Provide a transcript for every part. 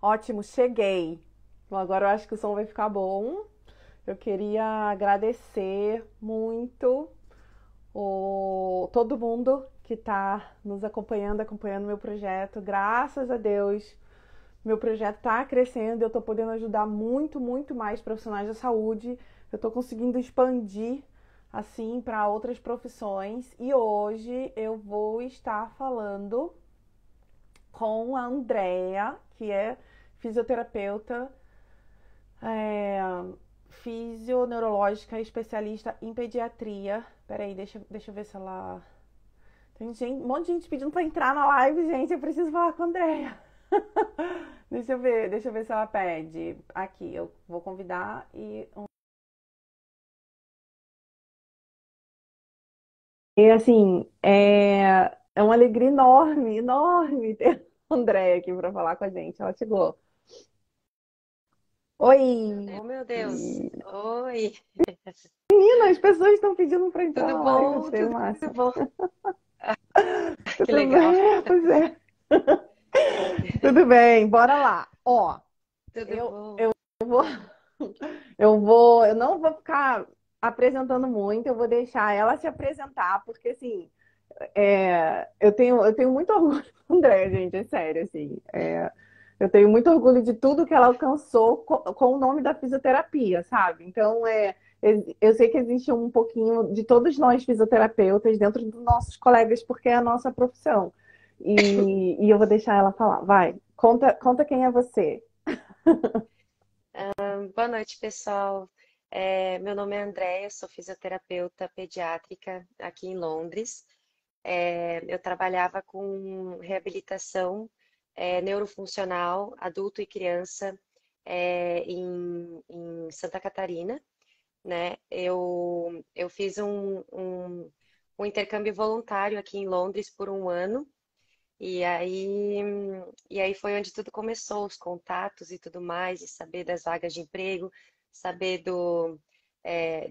Ótimo, cheguei. Bom, agora eu acho que o som vai ficar bom. Eu queria agradecer muito todo mundo que está nos acompanhando meu projeto. Graças a Deus, meu projeto está crescendo. Eu estou podendo ajudar muito, muito mais profissionais da saúde. Eu estou conseguindo expandir assim para outras profissões. E hoje eu vou estar falando com a Andrea, que é fisioterapeuta, é, fisioneurológica, especialista em pediatria. Peraí, deixa eu ver se ela. Tem gente, um monte de gente pedindo pra entrar na live, gente. Eu preciso falar com a Andrea. Deixa eu ver se ela pede. Aqui, eu vou convidar e. E assim, é uma alegria enorme, enorme ter a Andrea aqui para falar com a gente. Ela chegou. Oi! Oh, meu Deus. Oi, Menina, as pessoas estão pedindo para entrar tudo na live, bom? achei o Tudo máximo. bom? Que Tudo legal. bem? Pois é. Tudo bem, bora lá. Ó, Tudo eu, bom. eu vou, eu não vou ficar apresentando muito, eu vou deixar ela se apresentar, porque assim, eu tenho muito orgulho do André, gente, é sério, assim. Eu tenho muito orgulho de tudo que ela alcançou com o nome da fisioterapia, sabe? Então, eu sei que existe um pouquinho de todos nós fisioterapeutas dentro dos nossos colegas, porque é a nossa profissão. E eu vou deixar ela falar. Vai, conta quem é você. Boa noite, pessoal. Meu nome é Andréia, sou fisioterapeuta pediátrica aqui em Londres. Eu trabalhava com reabilitação neurofuncional, adulto e criança, em Santa Catarina, né? Eu fiz um intercâmbio voluntário aqui em Londres por um ano. E aí, e aí foi onde tudo começou, os contatos e tudo mais, e saber das vagas de emprego, saber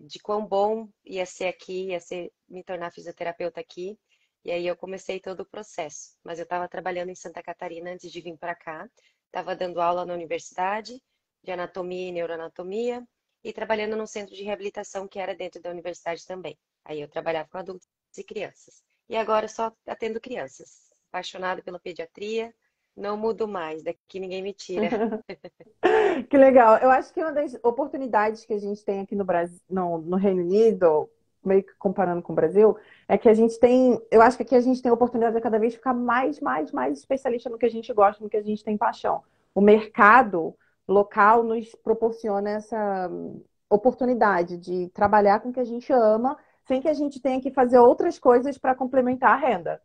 de quão bom ia ser aqui, ia ser me tornar fisioterapeuta aqui. E aí eu comecei todo o processo. Mas eu estava trabalhando em Santa Catarina antes de vir para cá, estava dando aula na universidade de anatomia e neuroanatomia e trabalhando num centro de reabilitação que era dentro da universidade também. Aí eu trabalhava com adultos e crianças. E agora só atendo crianças. Apaixonada pela pediatria, não mudo mais, daqui ninguém me tira. Que legal. Eu acho que uma das oportunidades que a gente tem aqui no Brasil, no Reino Unido, meio que comparando com o Brasil, é que a gente tem, eu acho que aqui a gente tem a oportunidade de cada vez ficar mais especialista no que a gente gosta, no que a gente tem paixão. O mercado local nos proporciona essa oportunidade de trabalhar com o que a gente ama, sem que a gente tenha que fazer outras coisas para complementar a renda.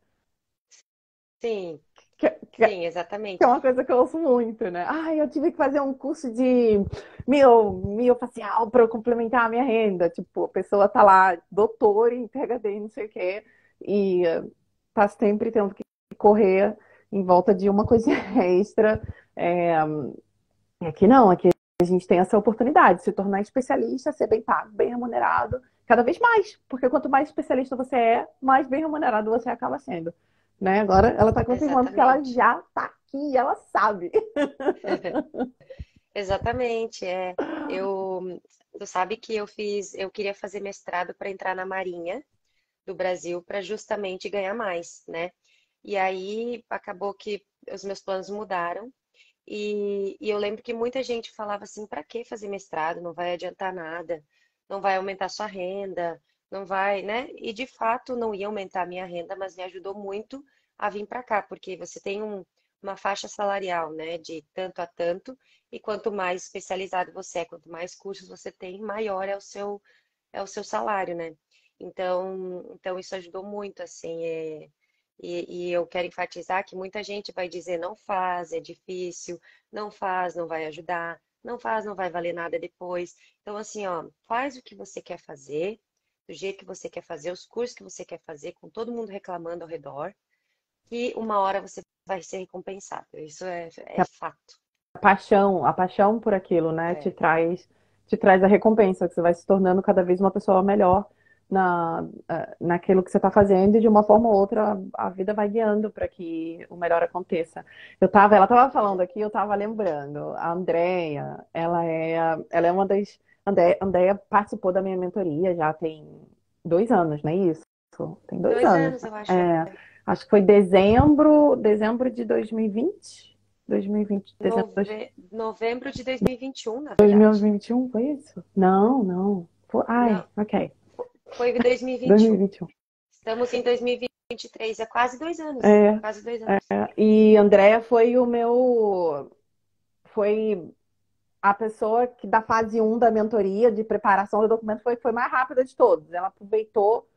Sim, Que, que- sim, que é exatamente. uma coisa que eu ouço muito, né? Ai, eu tive que fazer um curso de miofacial para complementar a minha renda. Tipo, a pessoa tá lá, doutor em PhD, não sei o quê, e tá sempre tendo que correr em volta de uma coisinha extra. É, aqui não, aqui a gente tem essa oportunidade de se tornar especialista, ser bem pago, bem remunerado, cada vez mais, porque quanto mais especialista você é, mais bem remunerado você acaba sendo. Né? Agora ela está confirmando que ela Exatamente. já está aqui, ela sabe. Exatamente, é. Tu sabe que eu queria fazer mestrado para entrar na Marinha do Brasil para justamente ganhar mais, né? E aí acabou que os meus planos mudaram. E eu lembro que muita gente falava assim, para que fazer mestrado? Não vai adiantar nada, não vai aumentar sua renda, não vai, né? E de fato não ia aumentar a minha renda, mas me ajudou muito a vir para cá, porque você tem uma faixa salarial, né, de tanto a tanto, e quanto mais especializado você é, quanto mais cursos você tem, maior é o seu salário, né? Então isso ajudou muito, assim, e eu quero enfatizar que muita gente vai dizer não faz, é difícil, não faz, não vai ajudar, não faz, não vai valer nada depois. Então, assim, ó, faz o que você quer fazer, do jeito que você quer fazer, os cursos que você quer fazer, com todo mundo reclamando ao redor, que uma hora você vai ser recompensado. Isso é fato. A paixão por aquilo, né, É, te traz a recompensa, que você vai se tornando cada vez uma pessoa melhor naquilo que você está fazendo e de uma forma ou outra a vida vai guiando para que o melhor aconteça. Ela estava falando aqui, eu estava lembrando, a Andrea, ela é uma das, Andrea participou da minha mentoria já tem 2 anos, não é isso? Tem dois Dois anos. anos, eu acho. É, acho que foi dezembro de 2020, 2020, dezembro de Novembro de 2021, na verdade. 2021, foi isso? Não, não. Ai, Não, ok. foi em 2021. 2021. Estamos em 2023, é quase 2 anos. É, Quase 2 anos. e Andréia foi a pessoa que da fase um da mentoria, de preparação do documento, foi mais rápida de todos. Ela aproveitou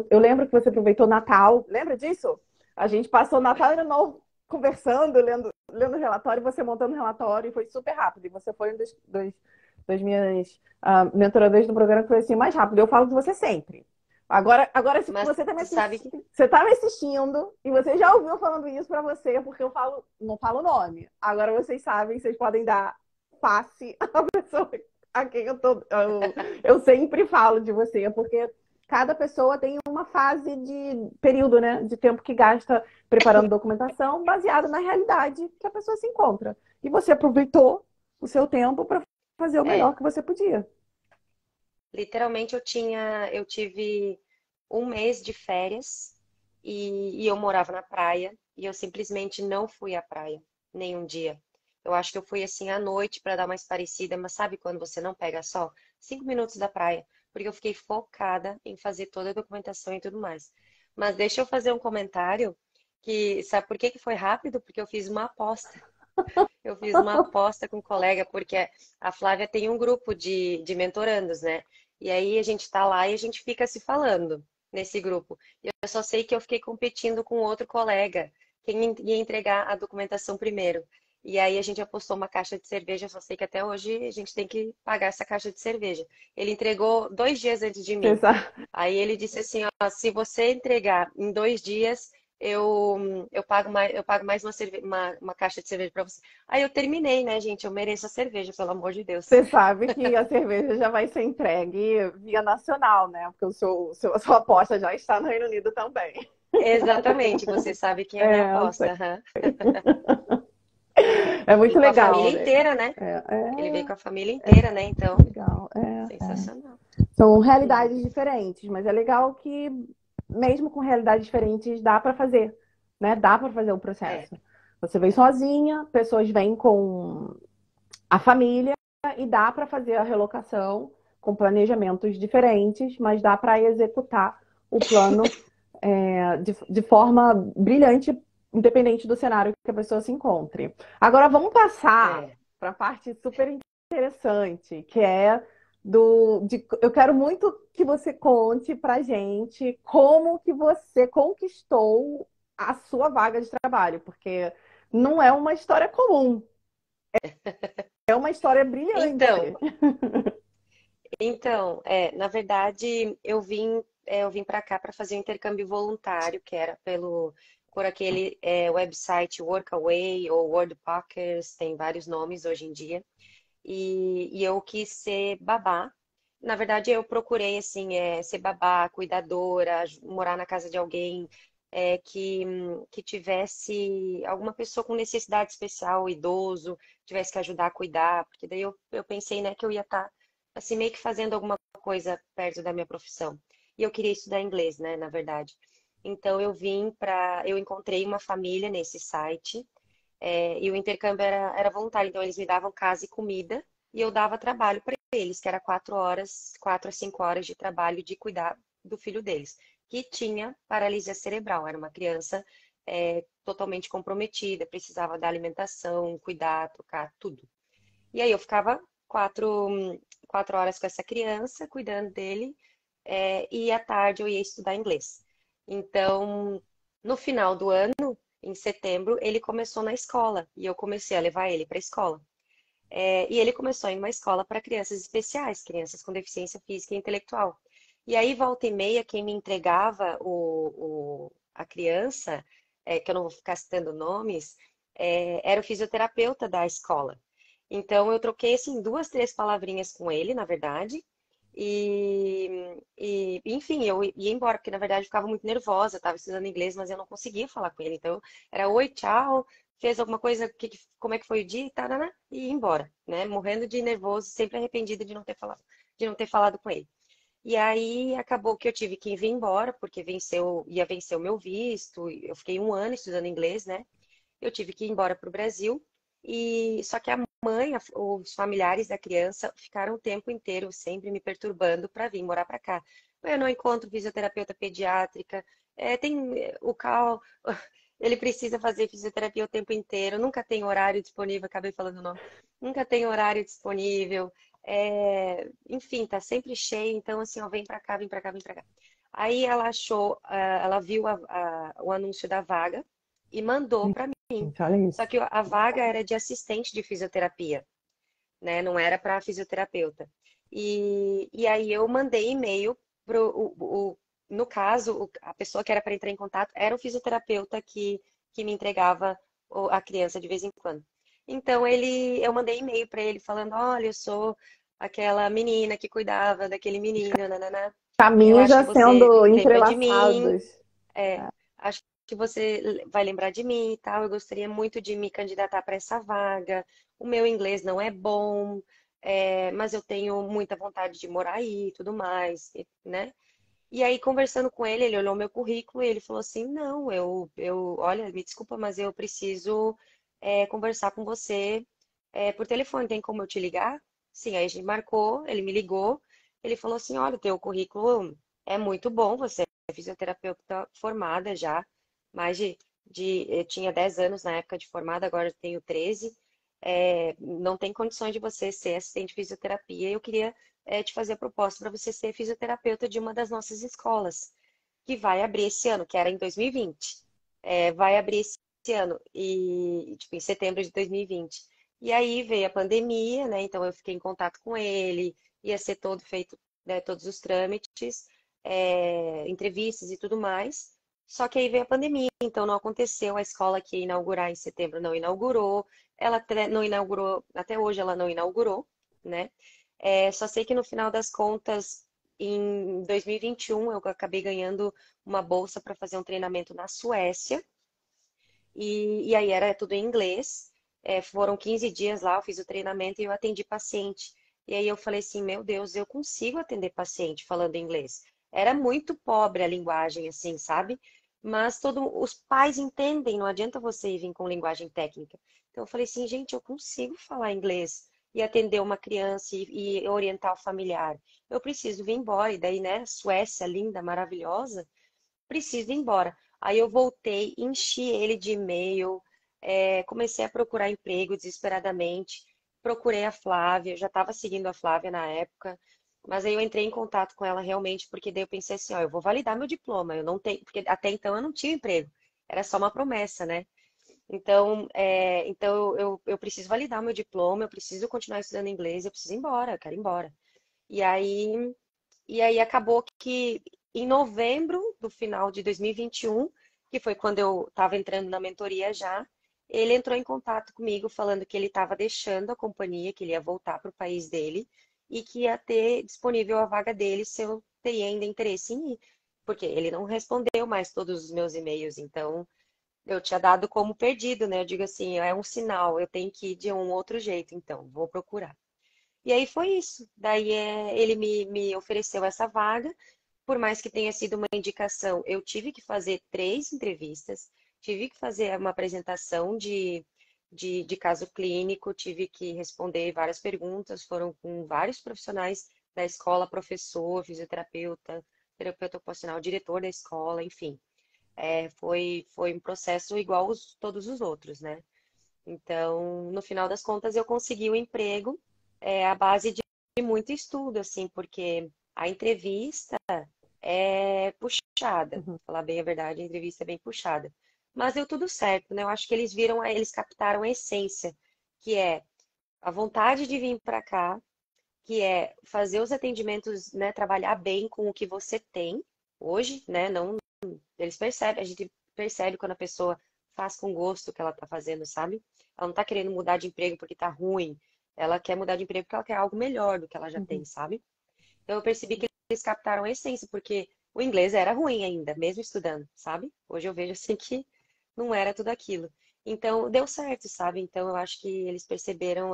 eu lembro que você aproveitou Natal, lembra disso? A gente passou Natal e Ano Novo conversando, lendo relatório, você montando relatório, e foi super rápido. E você foi um das minhas mentoradoras do programa que foi assim mais rápido. Eu falo de você sempre. Agora, se Mas você tá me tu sabe que. assistindo, você tá me assistindo e você já ouviu falando isso pra você, porque eu falo, não falo o nome. Agora vocês sabem, vocês podem dar face à pessoa a quem eu sempre falo de você, porque cada pessoa tem uma fase de período, né, de tempo que gasta preparando documentação, baseado na realidade que a pessoa se encontra. E você aproveitou o seu tempo para fazer o melhor É, que você podia. literalmente eu tive um mês de férias e eu morava na praia e eu simplesmente não fui à praia nenhum dia. Eu acho que eu fui assim à noite para dar uma esparecida, mas sabe quando você não pega sol? 5 minutos da praia, porque eu fiquei focada em fazer toda a documentação e tudo mais. Mas deixa eu fazer um comentário que, sabe por que que foi rápido? Porque eu fiz uma aposta. Eu fiz uma aposta com um colega, porque a Flávia tem um grupo de mentorandos, né? E aí a gente tá lá e a gente fica se falando nesse grupo. E eu só sei que eu fiquei competindo com outro colega, quem ia entregar a documentação primeiro. E aí a gente apostou uma caixa de cerveja, eu só sei que até hoje a gente tem que pagar essa caixa de cerveja. Ele entregou 2 dias antes de Você mim. sabe? Aí ele disse assim, ó, se você entregar em 2 dias, eu pago mais uma caixa de cerveja para você. Aí eu terminei, né, gente? Eu mereço a cerveja, pelo amor de Deus. Você sabe que a cerveja já vai ser entregue via nacional, né? Porque a sua aposta já está no Reino Unido também. Exatamente, você sabe quem é a minha É, eu sei. aposta. Aham. É E muito com a legal, família né? inteira, né? É, Ele veio com a família é inteira, né? Então, legal. sensacional. São realidades diferentes, mas é legal que, mesmo com realidades diferentes, dá para fazer, né? Dá para fazer o É, processo. Você vem é, sozinha, pessoas vêm com a família e dá para fazer a relocação com planejamentos diferentes, mas dá para executar o plano de forma brilhante, independente do cenário que a pessoa se encontre. Agora vamos passar é. para a parte super interessante, que é eu quero muito que você conte para gente como que você conquistou a sua vaga de trabalho, porque não é uma história comum, é uma história brilhante. Então, na verdade, eu vim para cá para fazer um intercâmbio voluntário, que era por aquele website Workaway ou Worldpackers, tem vários nomes hoje em dia. E eu quis ser babá. Na verdade, eu procurei assim, ser babá, cuidadora, morar na casa de alguém que tivesse alguma pessoa com necessidade especial, idoso, tivesse que ajudar a cuidar, porque daí eu pensei, né, que eu ia estar assim meio que fazendo alguma coisa perto da minha profissão. E eu queria estudar inglês, né, na verdade. Então eu encontrei uma família nesse site e o intercâmbio era voluntário, então eles me davam casa e comida e eu dava trabalho para eles, que era 4 horas, 4 a 5 horas de trabalho de cuidar do filho deles, que tinha paralisia cerebral, era uma criança totalmente comprometida, precisava da alimentação, cuidar, trocar, tudo. E aí eu ficava 4 horas com essa criança, cuidando dele, e à tarde eu ia estudar inglês. Então, no final do ano, em setembro, ele começou na escola e eu comecei a levar ele para a escola. E ele começou em uma escola para crianças especiais, crianças com deficiência física e intelectual. E aí, volta e meia, quem me entregava a criança, que eu não vou ficar citando nomes, era o fisioterapeuta da escola. Então, eu troquei, assim, duas, três palavrinhas com ele, na verdade, Enfim, eu ia embora, porque na verdade eu ficava muito nervosa, estava estudando inglês, mas eu não conseguia falar com ele. Então, era oi, tchau, fez alguma coisa, como é que foi o dia, e tarana, e ia embora, né? Morrendo de nervoso, sempre arrependida de não ter falado com ele. E aí acabou que eu tive que vir embora, porque ia vencer o meu visto. Eu fiquei um ano estudando inglês, né? Eu tive que ir embora para o Brasil. E só que a mãe, os familiares da criança ficaram o tempo inteiro sempre me perturbando para vir morar para cá. Eu não encontro fisioterapeuta pediátrica. Tem o Cal, ele precisa fazer fisioterapia o tempo inteiro. Nunca tem horário disponível. Acabei falando o nome. Nunca tem horário disponível. Enfim, tá sempre cheio. Então assim, ó, vem para cá, vem para cá, vem para cá. Aí ela achou, ela viu o anúncio da vaga e mandou para mim. Gente, olha Só isso. que a vaga era de assistente de fisioterapia, né? Não era para fisioterapeuta. E aí eu mandei e-mail pro, no caso, a pessoa que era para entrar em contato era o fisioterapeuta que me entregava a criança de vez em quando. Então eu mandei e-mail para ele falando, olha, eu sou aquela menina que cuidava daquele menino, nanana. Eu Caminhos acho que já você sendo lembra de mim, entrelaçados. é, acho que você vai lembrar de mim e tal. Eu gostaria muito de me candidatar para essa vaga. O meu inglês não é bom, mas eu tenho muita vontade de morar aí e tudo mais, né? E aí, conversando com ele, ele olhou meu currículo e ele falou assim: Não, olha, me desculpa, mas eu preciso conversar com você por telefone. Tem como eu te ligar? Sim, aí a gente marcou, ele me ligou. Ele falou assim: Olha, o teu currículo é muito bom, você é fisioterapeuta formada já, mais eu tinha 10 anos na época de formada, agora eu tenho 13. Não tem condições de você ser assistente de fisioterapia. Eu queria te fazer a proposta para você ser fisioterapeuta de uma das nossas escolas, que vai abrir esse ano, que era em 2020. Vai abrir esse ano, tipo, em setembro de 2020. E aí veio a pandemia, né? Então eu fiquei em contato com ele, ia ser todo feito, né, todos os trâmites, entrevistas e tudo mais. Só que aí veio a pandemia, então não aconteceu. A escola que ia inaugurar em setembro não inaugurou. Ela não inaugurou, até hoje ela não inaugurou, né? Só sei que no final das contas, em 2021, eu acabei ganhando uma bolsa para fazer um treinamento na Suécia. E aí era tudo em inglês. Foram 15 dias lá, eu fiz o treinamento e eu atendi paciente. E aí eu falei assim, meu Deus, eu consigo atender paciente falando inglês. Era muito pobre a linguagem, assim, sabe? Mas os pais entendem, não adianta você vir com linguagem técnica. Então eu falei assim, gente, eu consigo falar inglês e atender uma criança e orientar o familiar. Eu preciso vir embora. E daí, né, Suécia, linda, maravilhosa, preciso ir embora. Aí eu voltei, enchi ele de e-mail, comecei a procurar emprego desesperadamente. Procurei a Flávia, eu já estava seguindo a Flávia na época, mas aí eu entrei em contato com ela realmente, porque daí eu pensei assim, ó, eu vou validar meu diploma, eu não tenho, porque até então eu não tinha emprego, era só uma promessa, né? Então eu preciso validar meu diploma, eu preciso continuar estudando inglês, eu preciso ir embora, eu quero ir embora. E aí e aí acabou que em novembro do final de 2021, que foi quando eu estava entrando na mentoria já, ele entrou em contato comigo falando que ele estava deixando a companhia, que ele ia voltar para o país dele e que ia ter disponível a vaga dele se eu teria ainda interesse em ir. Porque ele não respondeu mais todos os meus e-mails, então eu tinha dado como perdido, né? Eu digo assim, é um sinal, eu tenho que ir de um outro jeito, então vou procurar. E aí foi isso. Daí ele me ofereceu essa vaga, por mais que tenha sido uma indicação, eu tive que fazer 3 entrevistas, tive que fazer uma apresentação de caso clínico, tive que responder várias perguntas, foram com vários profissionais da escola, professor, fisioterapeuta, terapeuta ocupacional, diretor da escola, enfim. Foi um processo igual todos os outros, né? Então, no final das contas, eu consegui o emprego à base de muito estudo, assim, porque a entrevista é puxada. Uhum. Falar bem a verdade, a entrevista é bem puxada. Mas deu tudo certo, né? Eu acho que eles viram, eles captaram a essência, que é a vontade de vir para cá, que é fazer os atendimentos, né? Trabalhar bem com o que você tem hoje, né? Não, eles percebem, a gente percebe quando a pessoa faz com gosto o que ela está fazendo, sabe? Ela não está querendo mudar de emprego porque está ruim. Ela quer mudar de emprego porque ela quer algo melhor do que ela já tem, Uhum. sabe? Então eu percebi que eles captaram a essência, porque o inglês era ruim ainda, mesmo estudando, sabe? Hoje eu vejo assim que não era tudo aquilo. Então deu certo, sabe? Então eu acho que eles perceberam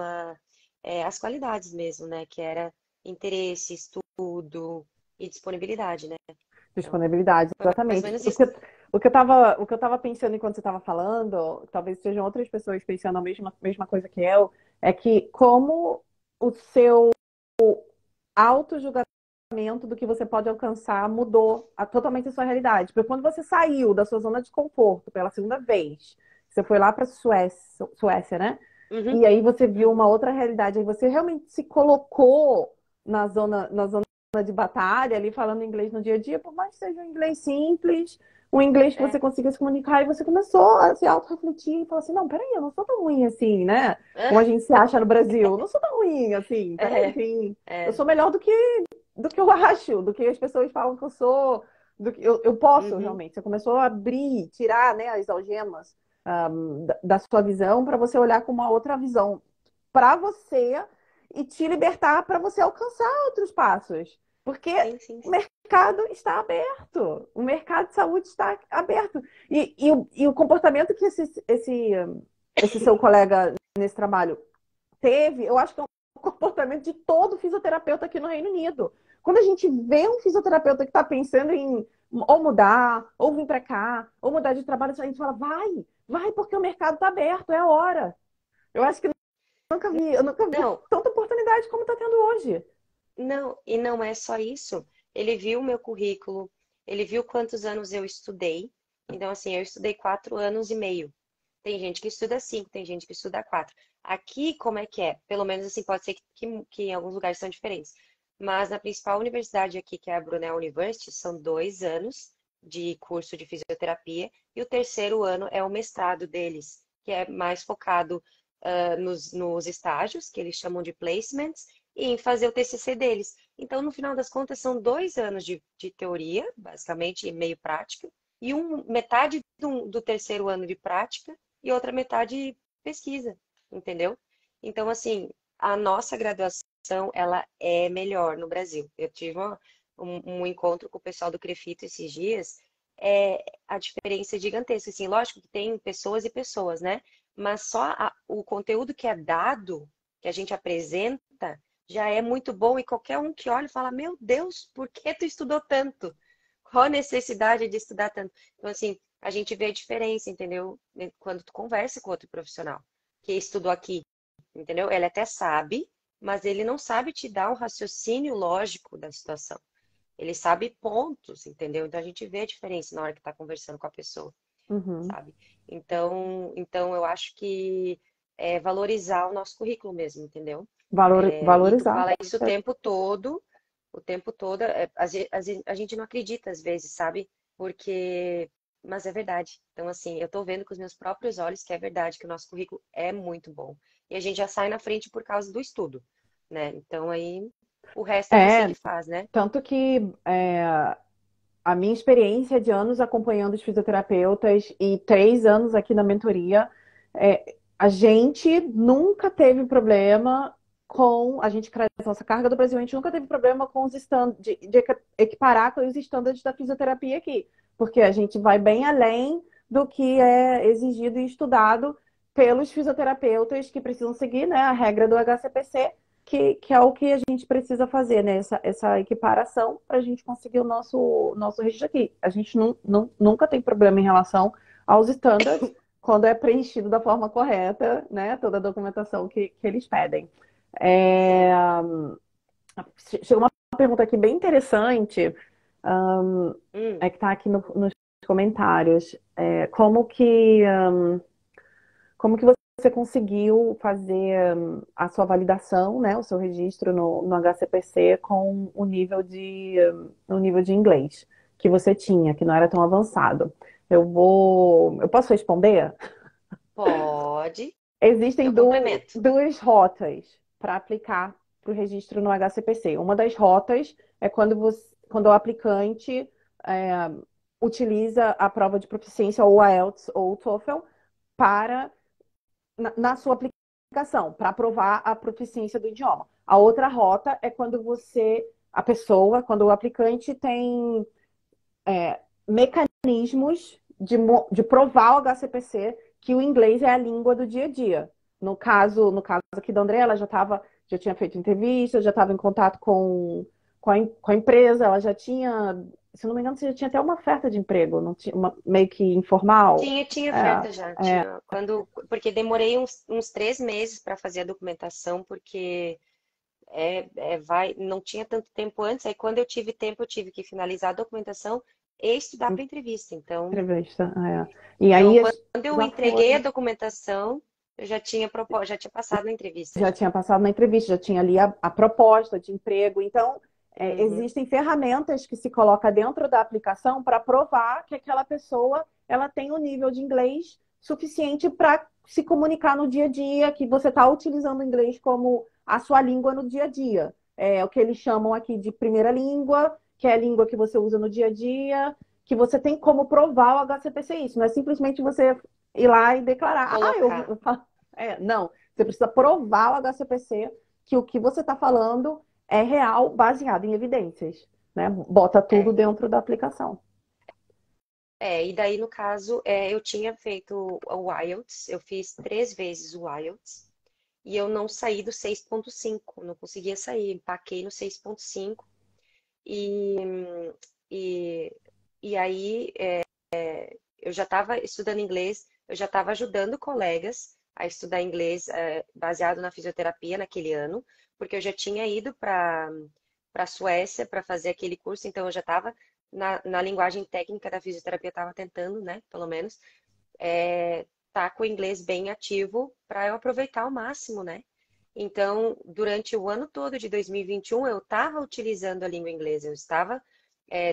as qualidades mesmo, né? Que era interesse, estudo e disponibilidade, né? Então Disponibilidade, foi mais ou exatamente. menos isso. O que eu tava pensando enquanto você estava falando, talvez sejam outras pessoas pensando a mesma coisa que eu, é que como o seu auto-julgamento do que você pode alcançar mudou totalmente a sua realidade. Porque quando você saiu da sua zona de conforto pela segunda vez, você foi lá para Suécia, né? Uhum, E aí você viu uhum, uma outra realidade, aí você realmente se colocou na zona de batalha, ali falando inglês no dia a dia, por mais que seja um inglês simples, um inglês que você é. consiga se comunicar, e você começou a se auto-refletir e falar assim, não, peraí, eu não sou tão ruim assim, né? Como a gente se acha no Brasil, eu não sou tão ruim assim, peraí, É, eu é, sou melhor do que eu acho, do que as pessoas falam que eu sou, eu posso uhum, realmente. Você começou a abrir, tirar, né, as algemas da sua visão para você olhar com uma outra visão para você e te libertar para você alcançar outros passos. Porque sim, sim, o sim. mercado está aberto, o mercado de saúde está aberto. E o comportamento que esse seu colega nesse trabalho teve, eu acho que é um comportamento de todo fisioterapeuta aqui no Reino Unido. Quando a gente vê um fisioterapeuta que está pensando em ou mudar, ou vir para cá, ou mudar de trabalho, a gente fala, vai, porque o mercado está aberto, é a hora. Eu acho que eu nunca vi Não, tanta oportunidade como está tendo hoje. não, e não é só isso. Ele viu o meu currículo, ele viu quantos anos eu estudei. Então, assim, eu estudei 4 anos e meio. Tem gente que estuda 5, tem gente que estuda 4. Aqui, como é que é? Pelo menos assim, pode ser que em alguns lugares são diferentes. Mas na principal universidade aqui, que é a Brunel University, são 2 anos de curso de fisioterapia e o terceiro ano é o mestrado deles, que é mais focado nos estágios, que eles chamam de placements, e em fazer o TCC deles. Então, no final das contas, são 2 anos de teoria, basicamente, e meio prática, e metade do terceiro ano de prática e outra metade pesquisa, entendeu? Então, assim, a nossa graduação, ela é melhor no Brasil. Eu tive um encontro com o pessoal do Crefito esses dias, a diferença é gigantesca. Assim, lógico que tem pessoas e pessoas, né? Mas só o conteúdo que é dado, que a gente apresenta, já é muito bom e qualquer um que olha fala, meu Deus, por que tu estudou tanto? Qual a necessidade de estudar tanto? Então, assim, a gente vê a diferença, entendeu? Quando tu conversa com outro profissional que estudou aqui, entendeu? Ele até sabe, mas ele não sabe te dar um raciocínio lógico da situação. Ele sabe pontos, entendeu? Então a gente vê a diferença na hora que está conversando com a pessoa, Uhum. sabe? Então eu acho que é valorizar o nosso currículo mesmo, entendeu? E tu Valorizar. fala isso o tempo todo, a gente não acredita às vezes, sabe? Porque, mas é verdade. Então, assim, eu tô vendo com os meus próprios olhos que é verdade, que o nosso currículo é muito bom. E a gente já sai na frente por causa do estudo, né? Então, aí, o resto é você É, que faz, né? tanto que a minha experiência de anos acompanhando os fisioterapeutas e 3 anos aqui na mentoria, a gente nunca teve problema com. A gente traz nossa carga do Brasil, a gente nunca teve problema com os de equiparar com os estándares da fisioterapia aqui, porque a gente vai bem além do que é exigido e estudado pelos fisioterapeutas que precisam seguir, né, a regra do HCPC, que é o que a gente precisa fazer, né? Essa equiparação para a gente conseguir o nosso registro aqui. A gente nunca tem problema em relação aos standards quando é preenchido da forma correta, né? Toda a documentação que eles pedem. É, Sim. chegou uma pergunta aqui bem interessante, Hum, que está aqui nos comentários. Como que você conseguiu fazer a sua validação, né, o seu registro no HCPC com o nível de inglês que você tinha, que não era tão avançado? Eu posso responder? pode. Existem Eu complemento. duas rotas para aplicar para o registro no HCPC. Uma das rotas é quando o aplicante é, utiliza a prova de proficiência ou a IELTS ou o TOEFL para na sua aplicação, para provar a proficiência do idioma. A outra rota é quando você a pessoa, quando o aplicante tem mecanismos de provar ao HCPC que o inglês é a língua do dia a dia. No caso aqui da André, ela já tinha feito entrevista, já estava em contato com a empresa, ela já tinha, se não me engano, você já tinha até uma oferta de emprego, não tinha meio que informal. Tinha oferta já, É, é, tinha. Porque demorei uns 3 meses para fazer a documentação, porque não tinha tanto tempo antes. Aí quando eu tive tempo, eu tive que finalizar a documentação e estudar para entrevista. Então, entrevista. E então aí quando eu já entreguei a foi. documentação, eu já tinha passado na entrevista Já já. tinha passado na entrevista, já tinha ali a proposta de emprego. Então, Uhum. existem ferramentas que se coloca dentro da aplicação para provar que aquela pessoa ela tem um nível de inglês suficiente para se comunicar no dia a dia, que você está utilizando o inglês como a sua língua no dia a dia. É o que eles chamam aqui de primeira língua, que é a língua que você usa no dia a dia, que você tem como provar o HCPC isso. Não é simplesmente você ir lá e declarar, Colocar. não. Você precisa provar ao HCPC que o que você está falando é real, baseado em evidências, né? Bota tudo É. dentro da aplicação. E daí, no caso, eu tinha feito o IELTS, eu fiz 3 vezes o IELTS, e eu não saí do 6,5, não conseguia sair, empaquei no 6,5, e, e, e aí eu já estava estudando inglês, eu já estava ajudando colegas a estudar inglês baseado na fisioterapia naquele ano, porque eu já tinha ido para a Suécia para fazer aquele curso, então eu já estava na linguagem técnica da fisioterapia, estava tentando, né, pelo menos, tá com o inglês bem ativo para eu aproveitar ao máximo, né? Então, durante o ano todo de 2021, eu estava utilizando a língua inglesa, eu estava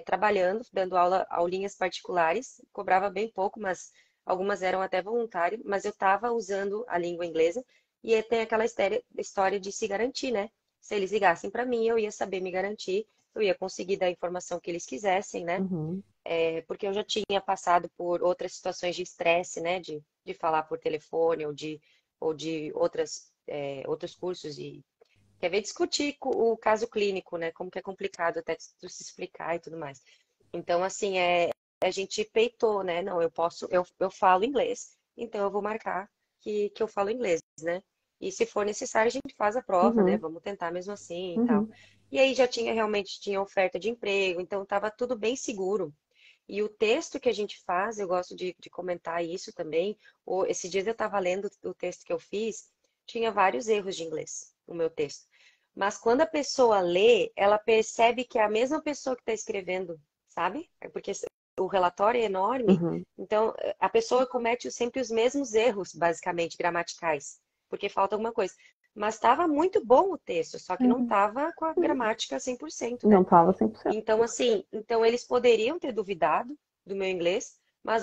trabalhando, dando aula, aulinhas particulares, cobrava bem pouco, mas algumas eram até voluntário, mas eu estava usando a língua inglesa e aí tem aquela história de se garantir, né? Se eles ligassem para mim, eu ia saber me garantir, eu ia conseguir dar a informação que eles quisessem, né? Uhum, Porque eu já tinha passado por outras situações de estresse, né? De falar por telefone ou de outros cursos e quer ver discutir o caso clínico, né? Como que é complicado até de se explicar e tudo mais. Então, assim, a gente peitou, né? Não, eu falo inglês, então eu vou marcar que eu falo inglês, né? E se for necessário, a gente faz a prova, né? uhum, Vamos tentar mesmo assim e tal. uhum, E aí já realmente tinha oferta de emprego, então estava tudo bem seguro. E o texto que a gente faz, eu gosto de comentar isso também. Esses dias eu estava lendo o texto que eu fiz, tinha vários erros de inglês no meu texto. Mas quando a pessoa lê, ela percebe que é a mesma pessoa que está escrevendo, sabe? Porque o relatório é enorme, uhum, então a pessoa comete sempre os mesmos erros, basicamente, gramaticais, porque falta alguma coisa. Mas estava muito bom o texto, só que não uhum. estava com a gramática 100%, Não né? fala 100%. Então, assim, então eles poderiam ter duvidado do meu inglês, mas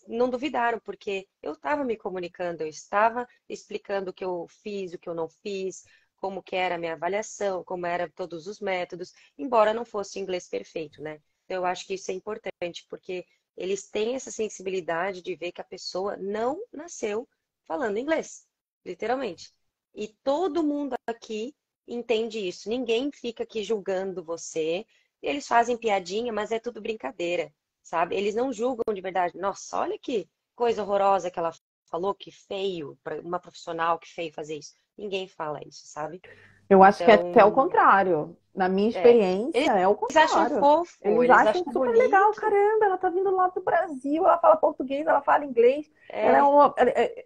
não duvidaram, porque eu estava me comunicando, eu estava explicando o que eu fiz, o que eu não fiz, como que era a minha avaliação, como eram todos os métodos, embora não fosse inglês perfeito, né? Então, eu acho que isso é importante, porque eles têm essa sensibilidade de ver que a pessoa não nasceu falando inglês, literalmente. E todo mundo aqui entende isso. Ninguém fica aqui julgando você. Eles fazem piadinha, mas é tudo brincadeira, sabe? Eles não julgam de verdade. Nossa, olha que coisa horrorosa que ela falou, que feio, para uma profissional, que feio fazer isso. Ninguém fala isso, sabe? Eu acho que é até o Então, contrário. Na minha é, experiência, eles é o acham contrário. fofo, Eles eles acham acham super legal, bonito. caramba, ela tá vindo lá do Brasil, ela fala português, ela fala inglês, É,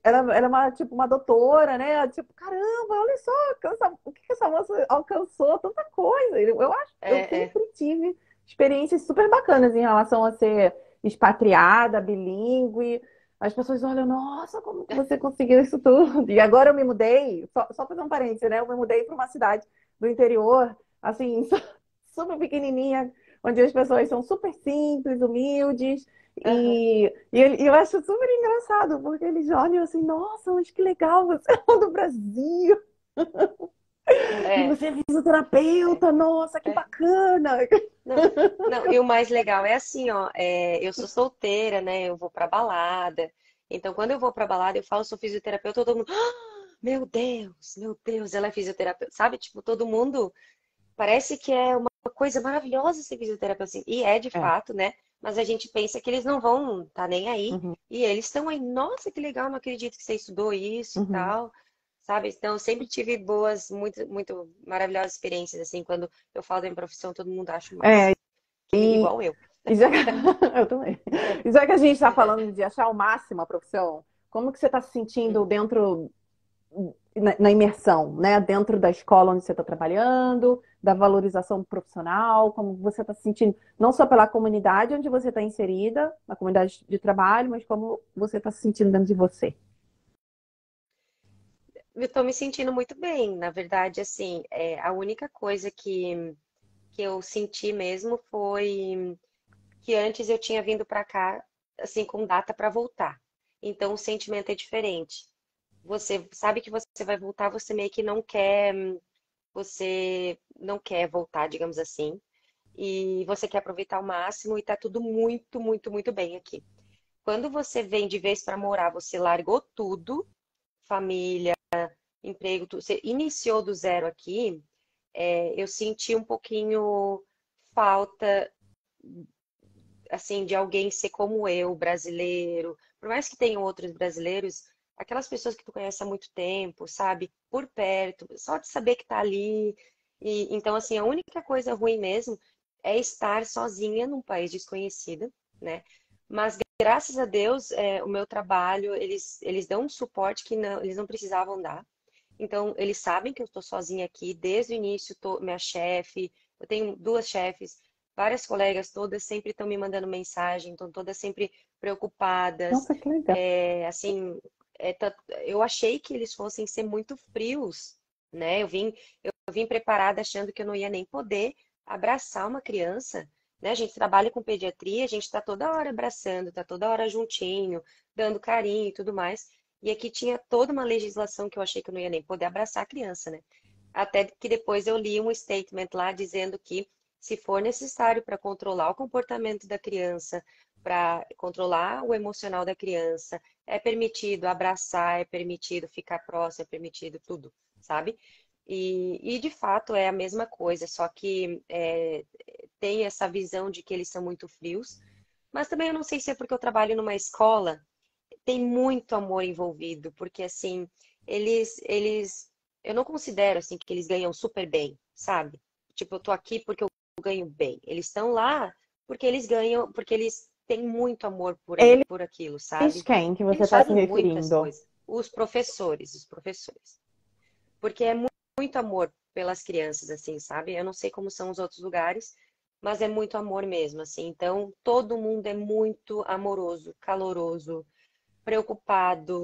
ela é uma, tipo, uma doutora, né? Tipo, caramba, olha só, o que que essa moça alcançou, tanta coisa. Eu é, é, sempre tive experiências super bacanas em relação a ser expatriada, bilíngue. As pessoas olham, nossa, como que você conseguiu isso tudo? E agora eu me mudei, só fazer um parênteses, né? Eu me mudei para uma cidade do interior, assim, super pequenininha, onde as pessoas são super simples, humildes. aham, E eu acho super engraçado, porque eles olham assim, nossa, mas que legal, você é do Brasil, e é, você é é, fisioterapeuta, nossa, que é. bacana. Não, não, e o mais legal é assim, ó, eu sou solteira, né? Eu vou pra balada. Então, quando eu vou pra balada, eu falo, sou fisioterapeuta, todo mundo, meu Deus, ela é fisioterapeuta, sabe? Tipo, todo mundo. parece que é uma coisa maravilhosa ser fisioterapeuta, assim, e é de É. fato, né? Mas a gente pensa que eles não vão estar nem aí, Uhum, e eles estão aí, nossa, que legal, não acredito que você estudou isso e uhum. tal, sabe? Então, eu sempre tive boas, muito, muito maravilhosas experiências, assim, quando eu falo da minha profissão, todo mundo acha o É, máximo, e, igual eu. e já, eu também. E já que a gente está falando de achar o máximo a profissão, como que você está se sentindo Hum. dentro na imersão, né? Dentro da escola onde você está trabalhando, da valorização profissional, como você está se sentindo, não só pela comunidade onde você está inserida, na comunidade de trabalho, mas como você está se sentindo dentro de você. Eu tô me sentindo muito bem, na verdade, assim, a única coisa que eu senti mesmo foi que antes eu tinha vindo para cá, assim, com data para voltar. Então o sentimento é diferente. Você sabe que você vai voltar, você meio que não quer, você não quer voltar, digamos assim, e você quer aproveitar ao máximo e tá tudo muito, muito, muito bem aqui. Quando você vem de vez para morar, você largou tudo, família, emprego, você iniciou do zero aqui, eu senti um pouquinho falta assim, de alguém ser como eu, brasileiro. Por mais que tenham outros brasileiros, aquelas pessoas que tu conhece há muito tempo, sabe? Por perto, só de saber que tá ali. E, então, assim, a única coisa ruim mesmo é estar sozinha num país desconhecido, né? Mas graças a Deus, o meu trabalho, eles dão um suporte que não, eles não precisavam dar. Então, eles sabem que eu estou sozinha aqui desde o início, minha chefe, eu tenho duas chefes, várias colegas, todas sempre estão me mandando mensagem, estão todas sempre preocupadas. Nossa, que legal. Assim, eu achei que eles fossem ser muito frios, né? Eu vim preparada achando que eu não ia nem poder abraçar uma criança, né? A gente trabalha com pediatria, a gente está toda hora abraçando, está toda hora juntinho, dando carinho e tudo mais. E aqui tinha toda uma legislação que eu achei que eu não ia nem poder abraçar a criança, né? Até que depois eu li um statement lá dizendo que se for necessário para controlar o comportamento da criança, para controlar o emocional da criança, é permitido abraçar, é permitido ficar próximo, é permitido tudo, sabe? E de fato é a mesma coisa, só que tem essa visão de que eles são muito frios, mas também eu não sei se é porque eu trabalho numa escola, tem muito amor envolvido, porque assim, eu não considero assim que eles ganham super bem, sabe? Tipo, eu tô aqui porque eu ganho bem. Eles estão lá porque eles ganham, porque eles têm muito amor por aquilo, Eles sabe? quem que você Eles está se fazem muitas referindo? coisas. Os professores. Porque é muito amor pelas crianças, assim, sabe? Eu não sei como são os outros lugares, mas é muito amor mesmo, assim. Então, todo mundo é muito amoroso, caloroso, preocupado.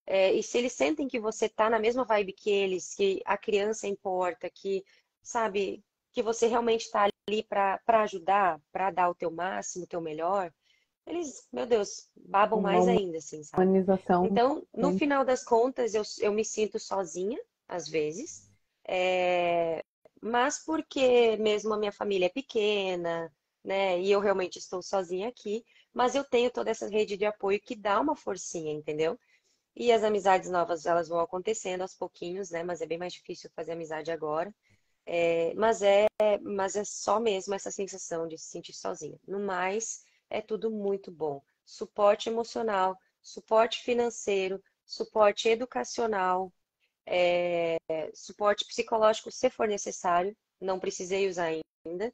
E se eles sentem que você tá na mesma vibe que eles, que a criança importa, que, sabe, que você realmente tá ali para ajudar, para dar o teu máximo, o teu melhor, eles, meu Deus, babam mais Uma ainda, assim, sabe? humanização. Então, no final das contas, eu me sinto sozinha, às vezes, é, mas porque mesmo a minha família é pequena, né, e eu realmente estou sozinha aqui, mas eu tenho toda essa rede de apoio que dá uma forcinha, entendeu? E as amizades novas, elas vão acontecendo aos pouquinhos, né? Mas é bem mais difícil fazer amizade agora. Mas é só mesmo essa sensação de se sentir sozinha. No mais, é tudo muito bom. Suporte emocional, suporte financeiro, suporte educacional, suporte psicológico se for necessário. Não precisei usar ainda. O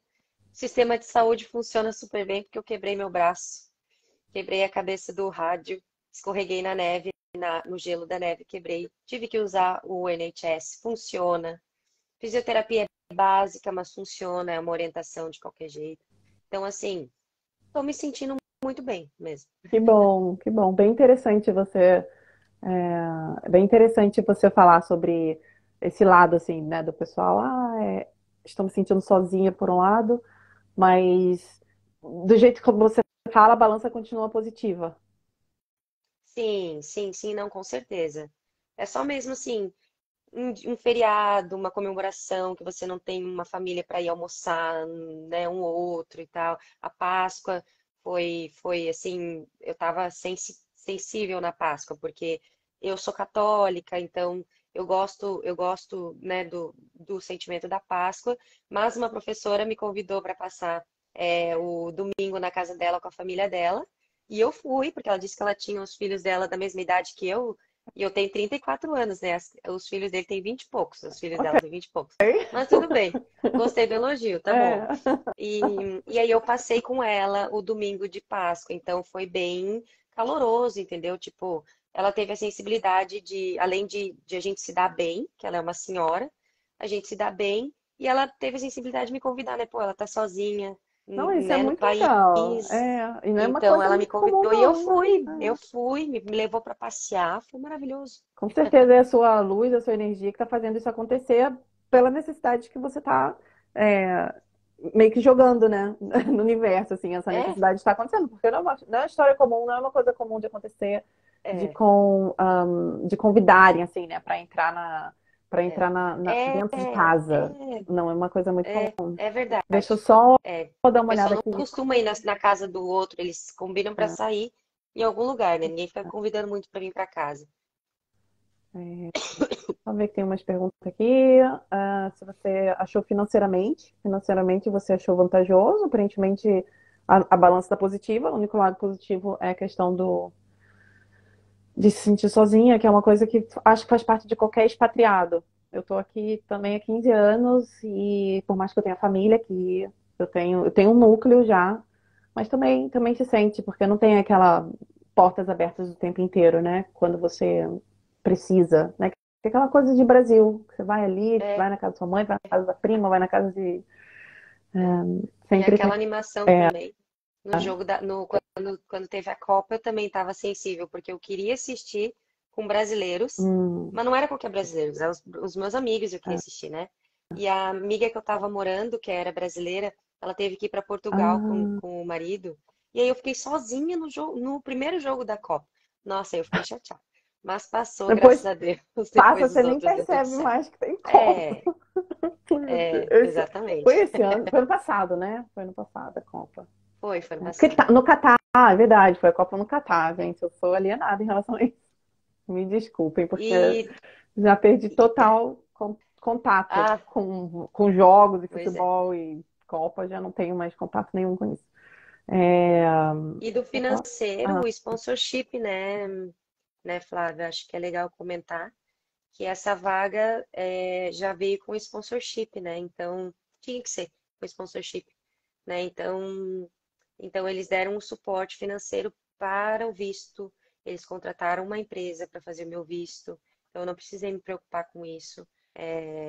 sistema de saúde funciona super bem porque eu quebrei meu braço, quebrei a cabeça do rádio, escorreguei na neve, no gelo da neve, quebrei. Tive que usar o NHS, funciona. Fisioterapia é básica, mas funciona, é uma orientação de qualquer jeito. Então, assim, estou me sentindo muito bem mesmo. Que bom, que bom. Bem interessante você falar sobre esse lado assim, né, do pessoal. Estou me sentindo sozinha por um lado, mas do jeito que você fala, a balança continua positiva. Sim, sim, sim, não, com certeza. É só mesmo assim, um feriado, uma comemoração, que você não tem uma família para ir almoçar, né, um ou outro e tal. A Páscoa foi assim, eu estava sensível na Páscoa, porque eu sou católica, então eu gosto, né, do sentimento da Páscoa, mas uma professora me convidou para passar o domingo na casa dela com a família dela, e eu fui, porque ela disse que ela tinha os filhos dela da mesma idade que eu, e eu tenho 34 anos, né? Os filhos dele têm 20 e poucos, os filhos Ok. dela têm 20 e poucos. Mas tudo bem, gostei do elogio, tá bom. É. E aí eu passei com ela o domingo de Páscoa, então foi bem caloroso, entendeu? Tipo, ela teve a sensibilidade de, além de a gente se dar bem, que ela é uma senhora, a gente se dá bem, e ela teve a sensibilidade de me convidar, né? Pô, ela tá sozinha, Não, isso é né, no muito país. legal. É, e não é uma Então coisa ela me muito comum, convidou e eu não. fui, É. eu fui, me levou para passear, foi maravilhoso. Com certeza é a sua luz, a sua energia que está fazendo isso acontecer pela necessidade que você está meio que jogando, né, no universo, assim, essa É, necessidade está acontecendo, porque não é uma história comum, não é uma coisa comum de acontecer, é, de convidarem, assim, né, para é, entrar é, dentro de casa. é, Não é uma coisa muito comum. é Deixa eu verdade. só É, dar o uma pessoal olhada não aqui. costuma ir na casa do outro, eles combinam para É, sair em algum lugar, né? Ninguém fica convidando muito para vir para casa. é, vamos ver que tem umas perguntas aqui. Se você achou financeiramente você achou vantajoso, aparentemente a balança está positiva, o único lado positivo é a questão de se sentir sozinha, que é uma coisa que acho que faz parte de qualquer expatriado. Eu estou aqui também há 15 anos e por mais que eu tenha família aqui, eu tenho um núcleo já, mas também se sente, porque não tem aquela portas abertas o tempo inteiro, né? Quando você precisa, né? Que é aquela coisa de Brasil, você vai ali, É, vai na casa da sua mãe, vai na casa da prima, vai na casa de é. E sempre tem. aquela animação também. No jogo quando teve a Copa, eu também estava sensível, porque eu queria assistir com brasileiros, Hum, mas não era qualquer brasileiro, eram os meus amigos eu queria assistir, né? E a amiga que eu estava morando, que era brasileira, ela teve que ir para Portugal ah, com o marido, e aí eu fiquei sozinha no jogo, no primeiro jogo da Copa. Nossa, aí eu fiquei chateada. Mas passou, graças depois a Deus. passa, Depois você os nem outros deu tudo percebe certo. mais que tem Copa. É, Foi exatamente. esse ano, foi ano passado, né? Foi ano passado a Copa. Foi ano Porque passado. no Catar, é verdade, foi a Copa no Catar, gente. Eu sou alienada em relação a isso. Me desculpem, porque E, já perdi e total contato ah, com jogos e pois é. futebol e Copa, já não tenho mais contato nenhum com isso. É, E do financeiro, ah, o sponsorship, né, Flávia? Acho que é legal comentar que essa vaga já veio com sponsorship, né? Então, tinha que ser com sponsorship, né? Então eles deram um suporte financeiro para o visto, eles contrataram uma empresa para fazer o meu visto, então eu não precisei me preocupar com isso.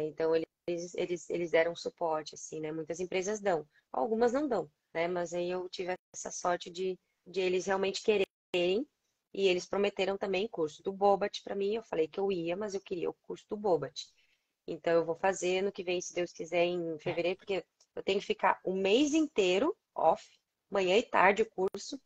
Então eles deram suporte, assim, né? Muitas empresas dão, algumas não dão, né? Mas aí eu tive essa sorte de eles realmente quererem e eles prometeram também curso do Bobat para mim. Eu falei que eu ia, mas eu queria o curso do Bobat. Então eu vou fazer no que vem, se Deus quiser, em fevereiro, porque eu tenho que ficar um mês inteiro off, manhã e tarde o curso.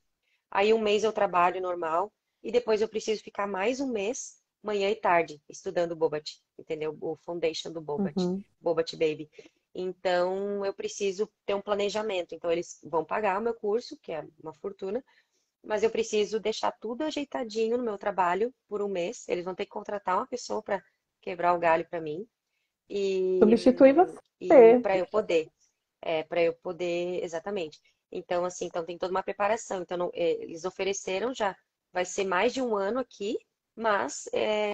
Aí um mês eu trabalho normal e depois eu preciso ficar mais um mês, manhã e tarde, estudando o Bobat, entendeu? O foundation do Bobat, uhum. Bobat Baby. Então eu preciso ter um planejamento. Então eles vão pagar o meu curso, que é uma fortuna, mas eu preciso deixar tudo ajeitadinho no meu trabalho por um mês. Eles vão ter que contratar uma pessoa para quebrar o galho para mim e, Substitui e você. para eu poder, exatamente. Então, assim, então tem toda uma preparação. Então, eles ofereceram já, vai ser mais de um ano aqui, mas é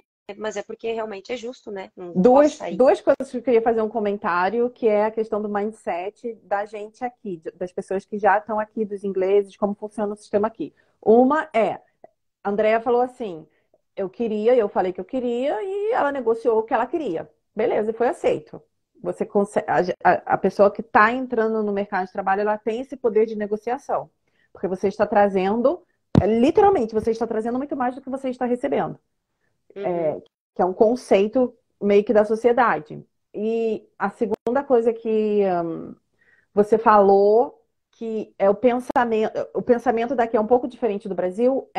porque realmente é justo, né? Não posso sair. Duas coisas que eu queria fazer um comentário, que é a questão do mindset da gente aqui, das pessoas que já estão aqui, dos ingleses, como funciona o sistema aqui. Uma é, a Andrea falou assim, eu falei que eu queria e ela negociou o que ela queria. Beleza, e foi aceito. Você consegue, a pessoa que está entrando no mercado de trabalho, ela tem esse poder de negociação, porque você está trazendo, literalmente, você está trazendo muito mais do que você está recebendo, Uhum, que é um conceito meio que da sociedade. E a segunda coisa que você falou que é o pensamento daqui é um pouco diferente do Brasil,